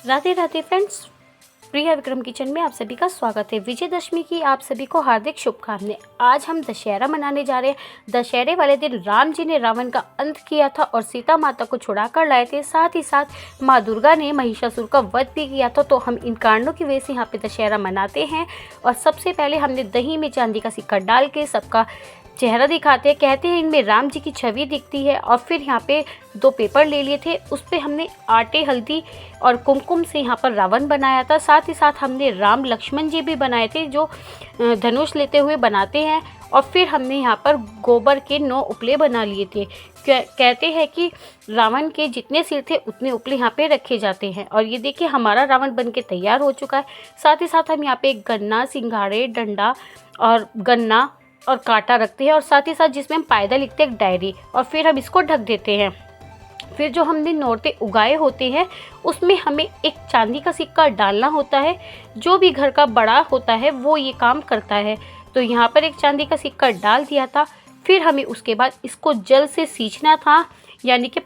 Radhe Radhe friends, प्रिया Vikram kitchen में आप सभी का स्वागत है। विजयदशमी की आप सभी को हार्दिक शुभकामनाएं। आज हम दशहरा मनाने जा रहे हैं। दशहरे वाले दिन राम जी ने रावण का अंत किया था और सीता माता को छुड़ा कर लाए थे। साथ ही साथ माँ दुर्गा ने महिषासुर का वध भी किया था। तो हम इन कारणों की वजह से यहाँ पे दशहरा मनाते हैं। और सबसे पहले हमने दही में चांदी का सिक्का डाल के सबका चेहरा दिखाते हैं। कहते हैं इनमें राम जी की छवि दिखती है। और फिर यहाँ पे 2 पेपर ले लिए थे, उस पे हमने आटे, हल्दी और कुमकुम से यहाँ पर रावण बनाया था। साथ ही साथ हमने राम लक्ष्मण जी भी बनाए थे, जो धनुष लेते हुए बनाते हैं। और फिर हमने यहाँ पर गोबर के 9 उपले बना लिए थे। कहते हैं कि रावण के जितने सिर थे उतने उपले यहाँ पे रखे जाते हैं। और ये देखिए हमारा रावण बन के तैयार हो चुका है। साथ ही साथ हम यहाँ पे गन्ना, सिंघाड़े, डंडा और गन्ना और कांटा रखते हैं। और साथ ही साथ जिसमें हम पायदा लिखते हैं एक डायरी, और फिर हम इसको ढक देते हैं। फिर जो हमने नौरते उगाए होते हैं उसमें हमें एक चांदी का सिक्का डालना होता है। जो भी घर का बड़ा होता है वो ये काम करता है। तो यहाँ पर एक चांदी का सिक्का डाल दिया था। फिर हमें उसके बाद इसको जल से सींचना था, यानी कि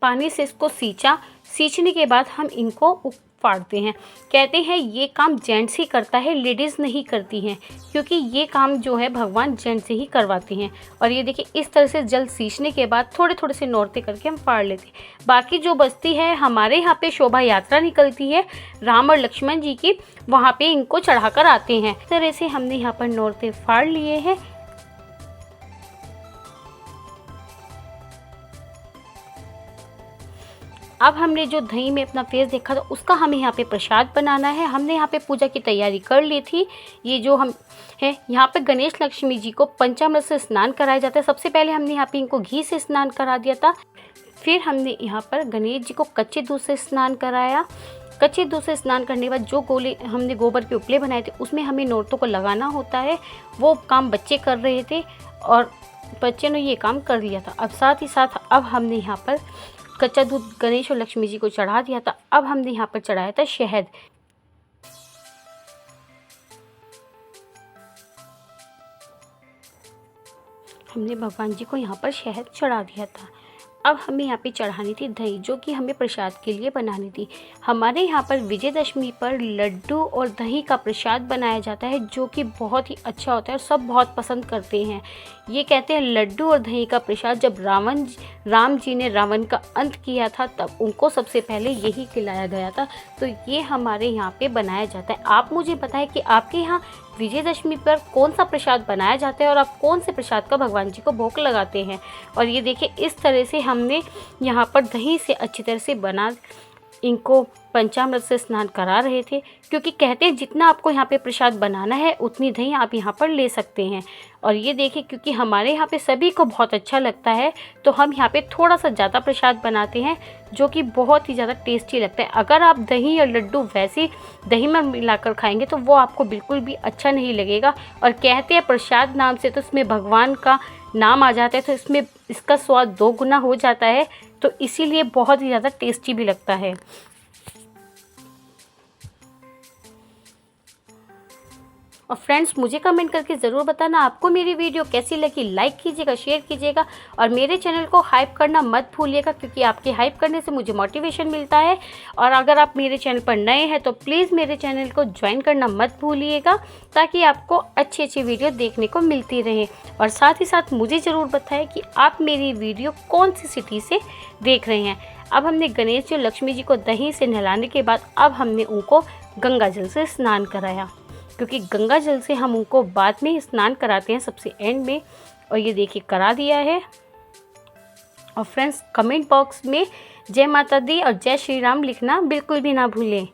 पानी से इसको सींचने के बाद हम इनको फाड़ते हैं। कहते हैं ये काम जेंट्स ही करता है, लेडीज़ नहीं करती हैं, क्योंकि ये काम जो है भगवान जेंट्स से ही करवाते हैं। और ये देखिए इस तरह से जल सींचने के बाद थोड़े थोड़े से नौरते करके हम फाड़ लेते हैं। बाकी जो बचती है हमारे यहाँ पे शोभा यात्रा निकलती है राम और लक्ष्मण जी की, वहाँ पे इनको चढ़ाकर आते हैं। इस तरह से हमने यहाँ पर नौरते फाड़ लिए हैं। अब हमने जो दही में अपना फेस देखा था उसका हमें यहाँ पे प्रसाद बनाना है। हमने यहाँ पे पूजा की तैयारी कर ली थी। ये जो हम है यहाँ पे गणेश लक्ष्मी जी को पंचामृत से स्नान कराया जाता है। सबसे पहले हमने यहाँ पे इनको घी से स्नान करा दिया था। फिर हमने यहाँ पर गणेश जी को कच्चे दूध से स्नान कराया। कच्चे दूध से स्नान करने के बाद जो गोले हमने गोबर के उपले बनाए थे उसमें हमें नौरतों को लगाना होता है। वो काम बच्चे कर रहे थे और बच्चे ने ये काम कर लिया था। अब साथ ही साथ अब हमने यहाँ पर कच्चा दूध गणेश और लक्ष्मी जी को चढ़ा दिया था। अब हमने यहाँ पर चढ़ाया था शहद। हमने भगवान जी को यहाँ पर शहद चढ़ा दिया था। अब हमें यहाँ पे चढ़ानी थी दही, जो कि हमें प्रसाद के लिए बनानी थी। हमारे यहाँ पर विजयदशमी पर लड्डू और दही का प्रसाद बनाया जाता है, जो कि बहुत ही अच्छा होता है और सब बहुत पसंद करते हैं। ये कहते हैं लड्डू और दही का प्रसाद जब राम जी ने रावण का अंत किया था तब उनको सबसे पहले यही खिलाया गया था। तो ये हमारे यहाँ पे बनाया जाता है। आप मुझे बताएं कि आपके यहाँ विजयदशमी पर कौन सा प्रसाद बनाया जाता है और आप कौन से प्रसाद का भगवान जी को भोग लगाते हैं। और ये देखिए इस तरह से हमने यहाँ पर दही से अच्छी तरह से बना इनको पंचामृत से स्नान करा रहे थे, क्योंकि कहते हैं जितना आपको यहाँ पे प्रसाद बनाना है उतनी दही आप यहाँ पर ले सकते हैं। और ये देखिए क्योंकि हमारे यहाँ पे सभी को बहुत अच्छा लगता है तो हम यहाँ पे थोड़ा सा ज़्यादा प्रसाद बनाते हैं, जो कि बहुत ही ज़्यादा टेस्टी लगता है। अगर आप दही और लड्डू वैसे दही में मिलाकर खाएंगे तो वो आपको बिल्कुल भी अच्छा नहीं लगेगा। और कहते हैं प्रसाद नाम से तो इसमें भगवान का नाम आ जाता है, तो इसमें इसका स्वाद 2 गुना हो जाता है। तो इसीलिए बहुत ही ज़्यादा टेस्टी भी लगता है। और फ्रेंड्स मुझे कमेंट करके ज़रूर बताना आपको मेरी वीडियो कैसी लगी। लाइक कीजिएगा, शेयर कीजिएगा और मेरे चैनल को हाइप करना मत भूलिएगा, क्योंकि आपके हाइप करने से मुझे मोटिवेशन मिलता है। और अगर आप मेरे चैनल पर नए हैं तो प्लीज़ मेरे चैनल को ज्वाइन करना मत भूलिएगा, ताकि आपको अच्छी अच्छी वीडियो देखने को मिलती रहे। और साथ ही साथ मुझे ज़रूर बताएं कि आप मेरी वीडियो कौन सी सिटी से देख रहे हैं। अब हमने गणेश जी और लक्ष्मी जी को दही से नहलाने के बाद अब हमने उनको गंगा जल से स्नान कराया, क्योंकि गंगा जल से हम उनको बाद में स्नान कराते हैं सबसे एंड में। और ये देखिए करा दिया है। और फ्रेंड्स कमेंट बॉक्स में जय माता दी और जय श्री राम लिखना बिल्कुल भी ना भूलें।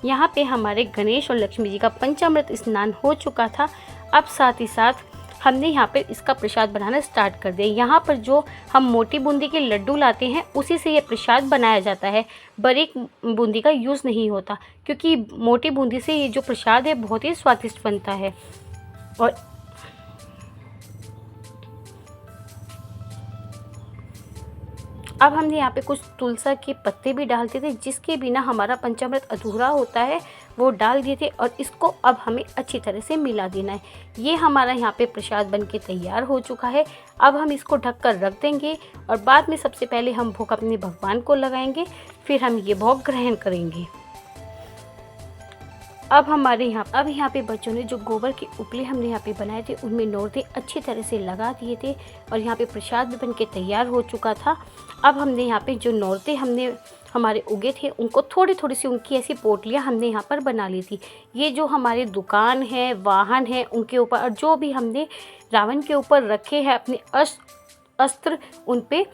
यहाँ पे हमारे गणेश और लक्ष्मी जी का पंचामृत स्नान हो चुका था। अब साथ ही साथ हमने यहाँ पर इसका प्रसाद बनाना स्टार्ट कर दिया। यहाँ पर जो हम मोटी बूंदी के लड्डू लाते हैं उसी से ये प्रसाद बनाया जाता है। बारीक बूंदी का यूज़ नहीं होता, क्योंकि मोटी बूंदी से ये जो प्रसाद है बहुत ही स्वादिष्ट बनता है। अब हमने यहाँ पे कुछ तुलसी के पत्ते भी डाल दिए थे, जिसके बिना हमारा पंचामृत अधूरा होता है, वो डाल दिए थे। और इसको अब हमें अच्छी तरह से मिला देना है। ये हमारा यहाँ पे प्रसाद बन के तैयार हो चुका है। अब हम इसको ढककर रख देंगे और बाद में सबसे पहले हम भोग अपने भगवान को लगाएंगे, फिर हम ये भोग ग्रहण करेंगे। अब यहाँ पे बच्चों ने जो गोबर के उपले हमने यहाँ पे बनाए थे, उनमें नौरते अच्छी तरह से लगा दिए थे और यहाँ पे प्रसाद भी बन के तैयार हो चुका था। अब हमने यहाँ पे जो नौरते हमारे उगे थे, उनको थोड़ी थोड़ी सी उनकी ऐसी पोटलियाँ हमने यहाँ पर बना ली थी। ये जो हमारे दुकान है, वाहन है, उनके ऊपर और जो भी हमने रावण के ऊपर रखे हैं अपने अस्त्र, उन पे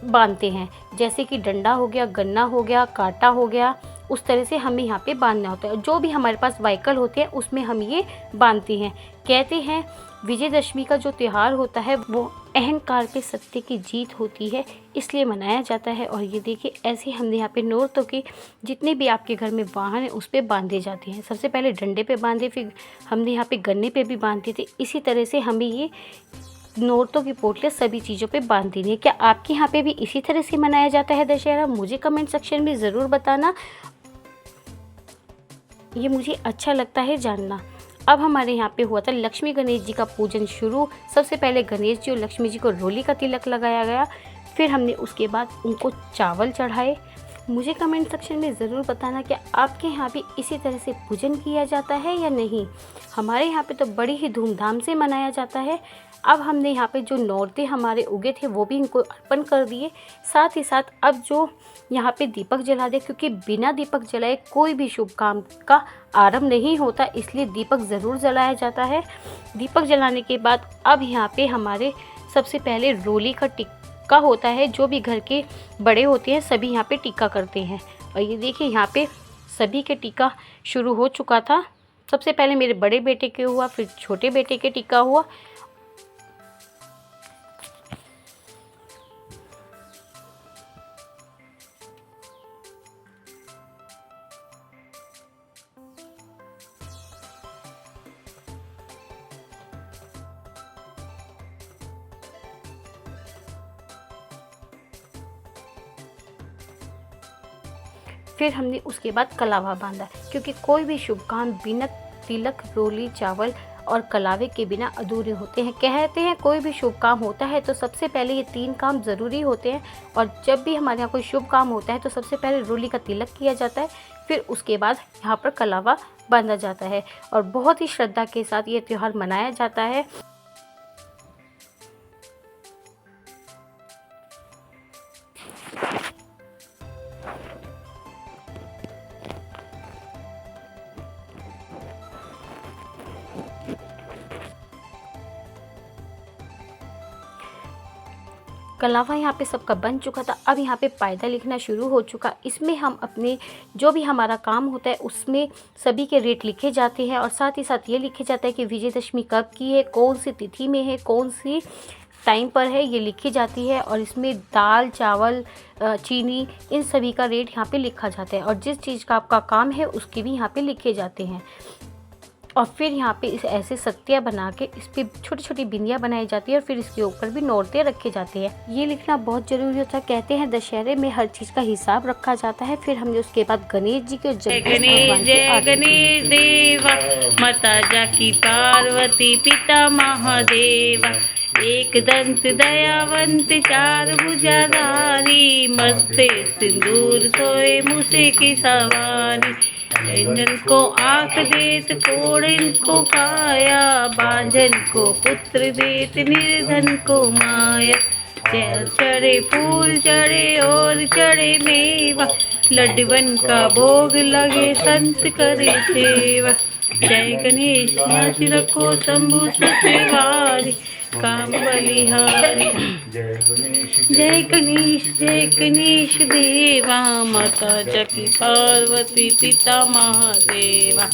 बांधते हैं। जैसे कि डंडा हो गया, गन्ना हो गया, कांटा हो गया, उस तरह से हमें यहाँ पे बांधना होता है। जो भी हमारे पास व्हीकल होते हैं उसमें हम ये बांधते हैं। कहते हैं विजयदशमी का जो त्यौहार होता है वो अहंकार पे सत्य की जीत होती है, इसलिए मनाया जाता है। और ये देखिए ऐसे हमने यहाँ पे नौरतों के जितने भी आपके घर में वाहन है उस पर बांधे जाते हैं। सबसे पहले डंडे पे बांधे, फिर हमने यहाँ पे गन्ने पे भी बांधे थे। इसी तरह से हमें ये नौरतों की पोटलियाँ सभी चीज़ों पे बांध देनी है। क्या आपके यहाँ पे भी इसी तरह से मनाया जाता है दशहरा? मुझे कमेंट सेक्शन में ज़रूर बताना, ये मुझे अच्छा लगता है जानना। अब हमारे यहाँ पे हुआ था लक्ष्मी गणेश जी का पूजन शुरू। सबसे पहले गणेश जी और लक्ष्मी जी को रोली का तिलक लगाया गया, फिर हमने उसके बाद उनको चावल चढ़ाए। मुझे कमेंट सेक्शन में ज़रूर बताना क्या आपके यहाँ भी इसी तरह से पूजन किया जाता है या नहीं। हमारे यहाँ पे तो बड़ी ही धूमधाम से मनाया जाता है। अब हमने यहाँ पे जो नौरते हमारे उगे थे वो भी इनको अर्पण कर दिए। साथ ही साथ अब जो यहाँ पे दीपक जला दे, क्योंकि बिना दीपक जलाए कोई भी शुभ काम का आरंभ नहीं होता, इसलिए दीपक ज़रूर जलाया जाता है। दीपक जलाने के बाद अब यहाँ पे हमारे सबसे पहले रोली का टिक्का होता है। जो भी घर के बड़े होते हैं सभी यहाँ पे टीका करते हैं। और ये देखिए यहाँ पे सभी के टीका शुरू हो चुका था। सबसे पहले मेरे बड़े बेटे के हुआ, फिर छोटे बेटे के टीका हुआ। फिर हमने उसके बाद कलावा बांधा, क्योंकि कोई भी शुभ काम बिना तिलक, रोली, चावल और कलावे के बिना अधूरे होते हैं। कहते हैं कोई भी शुभ काम होता है तो सबसे पहले ये 3 काम ज़रूरी होते हैं। और जब भी हमारे यहाँ कोई शुभ काम होता है तो सबसे पहले रोली का तिलक किया जाता है, फिर उसके बाद यहाँ पर कलावा बांधा जाता है। और बहुत ही श्रद्धा के साथ ये त्यौहार मनाया जाता है। कलावा यहाँ पे सबका बन चुका था। अब यहाँ पे पायदा लिखना शुरू हो चुका। इसमें हम अपने जो भी हमारा काम होता है उसमें सभी के रेट लिखे जाते हैं और साथ ही साथ ये लिखे जाता है कि विजयदशमी कब की है, कौन सी तिथि में है, कौन सी टाइम पर है, ये लिखी जाती है। और इसमें दाल, चावल, चीनी, इन सभी का रेट यहाँ पे लिखा जाता है। और जिस चीज़ का आपका काम है उसके भी यहाँ पे लिखे जाते हैं। और फिर यहाँ पे इस ऐसे सत्तियाँ बना के इस पर छोटी छोटी बिंदियाँ बनाई जाती है और फिर इसके ऊपर भी नौरते रखे जाते हैं। ये लिखना बहुत ज़रूरी होता है। कहते हैं दशहरे में हर चीज़ का हिसाब रखा जाता है। फिर हमने उसके बाद गणेश जी के जय गणेश देवा, माता जाकी पार्वती, पिता महादेवा, एक दंत दयावंत, 4 भुजाधारी, मस्ते सिंदूर सोए मुसे की सवारी, जन को आँख देत, कोड़न को काया, बांझन को पुत्र देत, निर्धन को माया, चढ़े फूल चढ़े और चढ़े मेवा, लड्डवन का भोग लगे संत करे सेवा। जय गणेश नाच रखो शंभु सत्यवारी, काम बलिहारी। जय गणेश देवा, माता जाकी पार्वती, पिता महादेवा।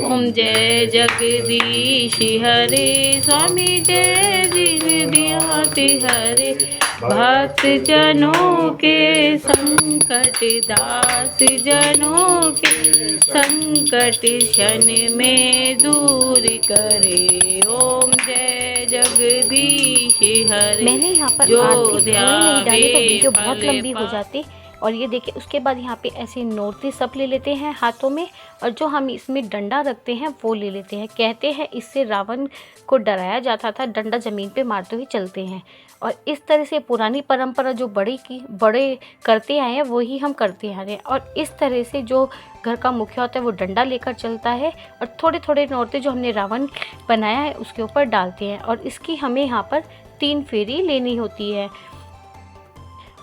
ओम जय जगदीश हरे, स्वामी जय दीन दियाति हरे, भक्त जनों के संकट, दास जनों के संकट क्षण में दूर करे। ओम जय जगदीश हरे। मैंने यहाँ पर जो आरती थोड़ी नहीं डाली तो वीडियो ध्यावे बहुत लंबी हो फल जाती। और ये देखिए उसके बाद यहाँ पे ऐसे नोरते सब ले लेते हैं हाथों में, और जो हम इसमें डंडा रखते हैं वो ले लेते हैं। कहते हैं इससे रावण को डराया जाता था, डंडा ज़मीन पे मारते हुए चलते हैं। और इस तरह से पुरानी परंपरा जो बड़े करते आए हैं वही हम करते आ रहे हैं। और इस तरह से जो घर का मुखिया होता है वो डंडा लेकर चलता है और थोड़े थोड़े नोरते जो हमने रावण बनाया है उसके ऊपर डालते हैं, और इसकी हमें यहाँ पर 3 फेरी लेनी होती है।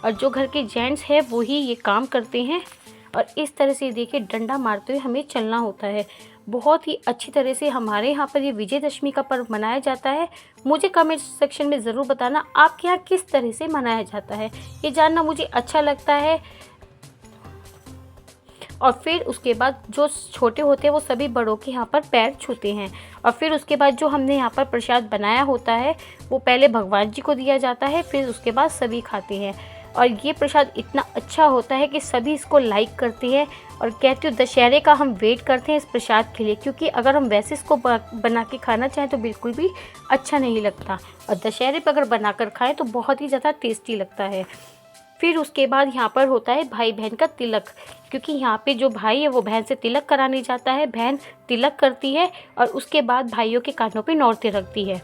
और जो घर के जेंट्स हैं वो ही ये काम करते हैं। और इस तरह से देखिए डंडा मारते हुए हमें चलना होता है। बहुत ही अच्छी तरह से हमारे यहाँ पर ये विजयदशमी का पर्व मनाया जाता है। मुझे कमेंट सेक्शन में ज़रूर बताना आपके यहाँ किस तरह से मनाया जाता है, ये जानना मुझे अच्छा लगता है। और फिर उसके बाद जो छोटे होते हैं वो सभी बड़ों के यहाँ पर पैर छूते हैं। और फिर उसके बाद जो हमने यहाँ पर प्रसाद बनाया होता है वो पहले भगवान जी को दिया जाता है, फिर उसके बाद सभी खाते हैं। और ये प्रसाद इतना अच्छा होता है कि सभी इसको लाइक करते हैं। और कहती हूँ दशहरे का हम वेट करते हैं इस प्रसाद के लिए, क्योंकि अगर हम वैसे इसको बना के खाना चाहें तो बिल्कुल भी अच्छा नहीं लगता, और दशहरे पर अगर बनाकर खाएं तो बहुत ही ज़्यादा टेस्टी लगता है। फिर उसके बाद यहाँ पर होता है भाई बहन का तिलक, क्योंकि यहाँ पे जो भाई है वो बहन से तिलक कराने जाता है, बहन तिलक करती है और उसके बाद भाइयों के कानों पे नौरते रखती है।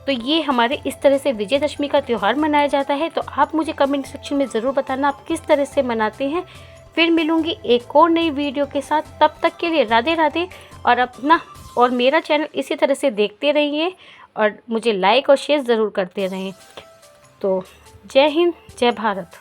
तो ये हमारे इस तरह से विजयदशमी का त्यौहार मनाया जाता है। तो आप मुझे कमेंट सेक्शन में ज़रूर बताना आप किस तरह से मनाते हैं। फिर मिलूँगी एक और नई वीडियो के साथ, तब तक के लिए राधे राधे। और अपना और मेरा चैनल इसी तरह से देखते रहिए और मुझे लाइक और शेयर ज़रूर करते रहें। तो जय हिंद, जय भारत।